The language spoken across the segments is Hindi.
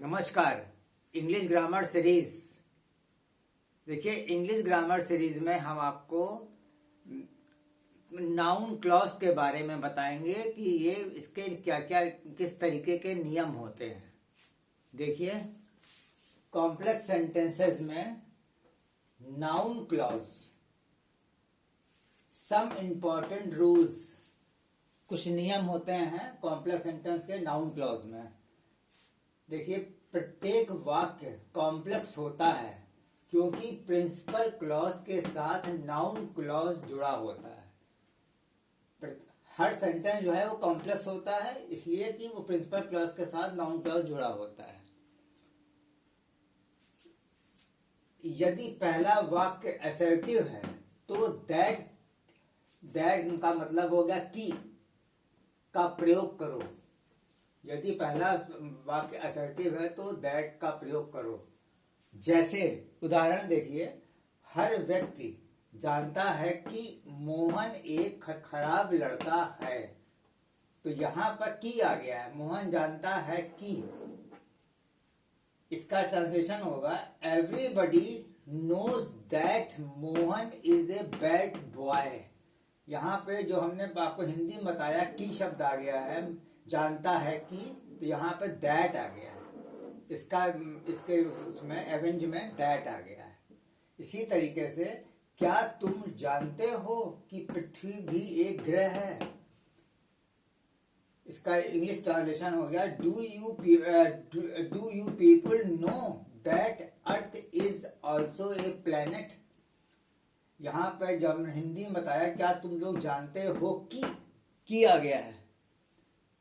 नमस्कार। English grammar series. देखिए, इंग्लिश ग्रामर सीरीज में हम आपको नाउन क्लॉज के बारे में बताएंगे कि ये इसके क्या क्या किस तरीके के नियम होते हैं। देखिए, कॉम्प्लेक्स सेंटेंसेस में noun clause, some important rules, कुछ नियम होते हैं कॉम्प्लेक्स सेंटेंस के नाउन क्लॉज में। देखिए, प्रत्येक वाक्य कॉम्प्लेक्स होता है क्योंकि प्रिंसिपल क्लॉज के साथ नाउन क्लॉज जुड़ा होता है। हर सेंटेंस जो है वो कॉम्प्लेक्स होता है इसलिए कि वो प्रिंसिपल क्लॉज के साथ नाउन क्लॉज जुड़ा होता है। यदि पहला वाक्य असर्टिव है तो दैट का मतलब हो गया कि का प्रयोग करो। यदि पहला वाक्य असर्टिव है तो दैट का प्रयोग करो। जैसे उदाहरण देखिए, हर व्यक्ति जानता है कि मोहन एक खराब लड़का है। तो यहां पर की आ गया है, मोहन जानता है कि। इसका ट्रांसलेशन होगा everybody knows that Mohan is a bad boy. यहाँ पे जो हमने आपको हिंदी में बताया की शब्द आ गया है, जानता है कि, तो यहाँ पे दैट आ गया है। इसके उसमें एवेंज में दैट आ गया है। इसी तरीके से क्या तुम जानते हो कि पृथ्वी भी एक ग्रह है। इसका इंग्लिश ट्रांसलेशन हो गया do you people know that earth is also a planet. यहाँ पे जब हमने हिंदी में बताया क्या तुम लोग जानते हो कि आ गया है,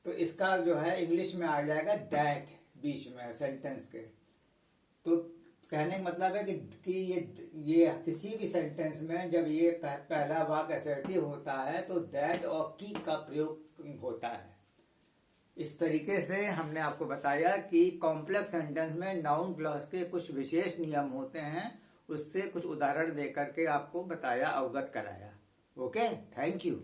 तो इसका जो है इंग्लिश में आ जाएगा दैट बीच में सेंटेंस के। तो कहने का मतलब है कि ये किसी भी सेंटेंस में जब ये पहला वाक्य असर्टिव होता है तो दैट और की का प्रयोग होता है। इस तरीके से हमने आपको बताया कि कॉम्प्लेक्स सेंटेंस में नाउन क्लॉज के कुछ विशेष नियम होते हैं। उससे कुछ उदाहरण देकर के आपको बताया, अवगत कराया। Okay, thank you.